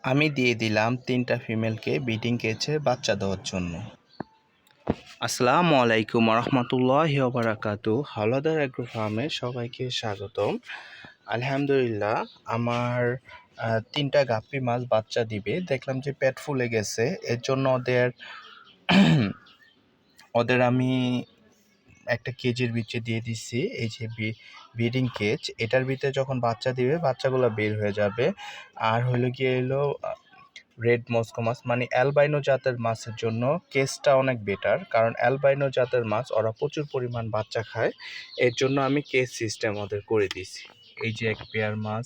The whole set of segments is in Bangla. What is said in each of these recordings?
আমি দিয়ে দিলাম ৩টা ফিমেলকে ব্রিডিং কেজে বাচ্চা দেওয়ার জন্য। আসসালামু আলাইকুম রহমতুল্লাহি ওয়া বারাকাতুহু। হাওলাদার এগ্রো ফার্মে সবাইকে স্বাগতম। আলহামদুলিল্লাহ, আমার ৩টা গাপ্পি মাছ বাচ্চা দিবে। দেখলাম যে পেট ফুলে গেছে, এর জন্য ওদের আমি একটা কেজের ভিতরে দিয়ে দিচ্ছি। এই যে ব্রিডিং কেজ, এটার ভিতরে যখন বাচ্চা দিবে বাচ্চাগুলো বের হয়ে যাবে। আর হলো গিয়ে এলো রেড মস্কো মাছ, মানে অ্যালবাইনো জাতের মাছের জন্য কেজটা অনেক বেটার, কারণ অ্যালবাইনো জাতের মাছ ওরা প্রচুর পরিমাণ বাচ্চা খায়। এর জন্য আমি কেজ সিস্টেম ওদের করে দিছি। এই যে এক পেয়ার মাছ,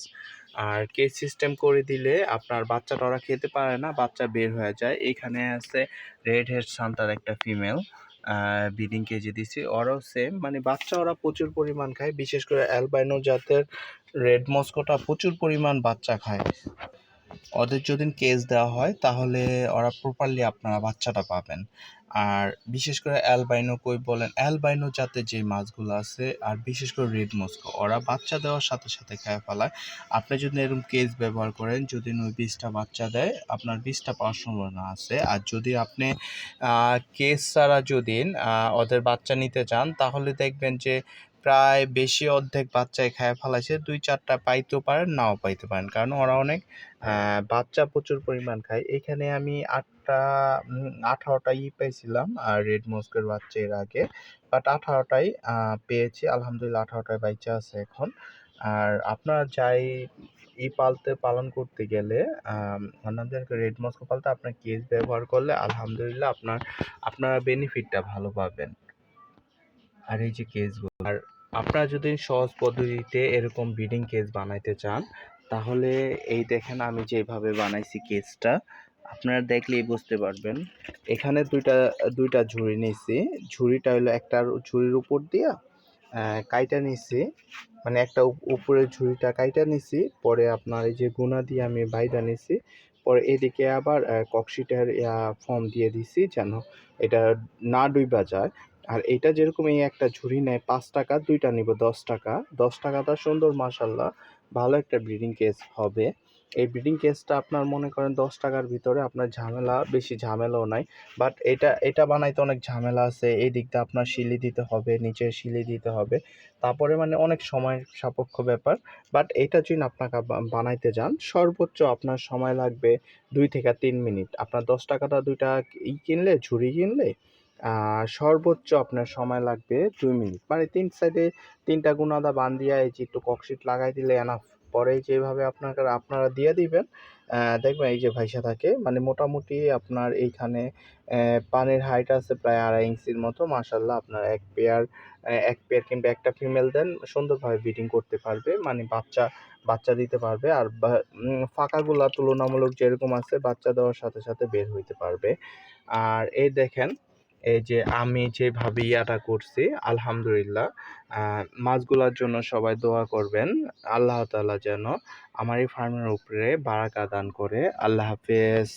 আর কেজ সিস্টেম করে দিলে আপনার বাচ্চাটা ওরা খেতে পারে না, বাচ্চা বের হয়ে যায়। এইখানে আছে রেড হেড সান্তার একটা ফিমেল ব্রিডিং কেজে দিছি, ওরাও সেম, মানে বাচ্চা ওরা প্রচুর পরিমাণ খায়। বিশেষ করে অ্যালবাইনো জাতের রেড মস্কোটা প্রচুর পরিমাণ বাচ্চা খায়। ওদের যদি কেজ দেওয়া হয় তাহলে ওরা প্রপারলি আপনারা বাচ্চাটা পাবেন। আর বিশেষ করে অ্যালবাইনো কই বলেন, অ্যালবাইনো জাতের যে মাছগুলো আছে, আর বিশেষ করে রেড মস্কো, ওরা বাচ্চা দেওয়ার সাথে সাথে খেয়ে ফেলায়। আপনি যদি এরকম কেজ ব্যবহার করেন, যদি ওই 20টা বাচ্চা দেয়, আপনার 20টা পাওয়ার সম্ভাবনা আছে। আর যদি আপনি কেজ ছাড়া যদি ওদের বাচ্চা নিতে চান, তাহলে দেখবেন যে প্রায় বেশি অর্ধেক বাচ্চাই খেয়ে ফেলাইছে। 2-4টা পাইতেও পারেন, নাও পাইতে পারেন, কারণ ওরা অনেক বাচ্চা প্রচুর পরিমাণ খায়। এখানে আমি 18টা পাইছিলাম আর রেড মস্কের বাচ্চা এর আগে, বাট 18টাই পেয়েছি। আলহামদুলিল্লাহ 18টায় বাচ্চা আছে এখন। আর আপনারা যাই পালন করতে গেলে রেড মস্কো পালতে আপনার কেজ ব্যবহার করলে আলহামদুলিল্লাহ আপনারা বেনিফিটটা ভালো পাবেন। আর এই যে কেজগুলো, আর আপনারা যদি সহজ পদ্ধতিতে এরকম ব্রিডিং কেজ বানাইতে চান, তাহলে এই দেখেন আমি যেভাবে বানাইছি কেজটা, আপনারা দেখলেই বুঝতে পারবেন। এখানে দুইটা ঝুড়ি নিয়েছি। ঝুড়িটা হলো একটা ঝুড়ির উপর দিয়া কাইটা নিছি, মানে একটা উপরের ঝুড়িটা কাইটা নিছি, পরে আপনার এই যে গুনা দিয়ে আমি বাইদা নিছি। পরে এদিকে আবার ককশিটের ফর্ম দিয়ে দিছি, যেন এটা না ডুইবা যায়। আর এটা যেরকম এই একটা ঝুড়ি নেয় 5 টাকা, দুইটা নিব 10 টাকা। 10 টাকাটা সুন্দর, মাশাল্লাহ ভালো একটা ব্রিডিং কেজ হবে। এই ব্রিডিং কেজটা আপনার মনে করেন 10 টাকার ভিতরে, আপনার বেশি ঝামেলাও নাই। বাট এটা বানাইতে অনেক ঝামেলা আছে। এই দিকটা আপনার শিলি দিতে হবে, নিচে শিলি দিতে হবে, তারপরে মানে অনেক সময় সাপেক্ষ ব্যাপার। বাট এটা যদি আপনাকে বানাইতে যান, সর্বোচ্চ আপনার সময় লাগবে 2 থেকে 3 মিনিট। আপনার 10 টাকাটা দুইটা ঝুড়ি কিনলে সর্বোচ্চ আপনার সময় লাগবে 2 মিনিট, মানে 3 সাইডে 3টা গুনাদা বান্ধিয়া এই যে একটু ককশিট লাগাই দিলে এনাফ। পরে যেভাবে আপনারা দিয়ে দিবেন, দেখবেন এই যে ভাইসা থাকে, মানে মোটামুটি আপনার এইখানে পানির হাইট আছে প্রায় 2.5 ইঞ্চির মতো। মাশাল্লাহ, আপনার এক পেয়ার কিংবা একটা ফিমেল দেন, সুন্দরভাবে ব্রিডিং করতে পারবে, মানে বাচ্চা দিতে পারবে। আর ফাঁকাগুলা তুলনামূলক যেরকম আছে, বাচ্চা দেওয়ার সাথে সাথে বের হইতে পারবে। আর এই দেখেন, এই যে আমি যেভাবে করছি, আলহামদুলিল্লাহ, মাছগুলার জন্য সবাই দোয়া করবেন। আল্লাহ তাআলা যেন আমার এই ফার্মের উপরে বারাকা দান করে। আল্লাহ হাফেজ।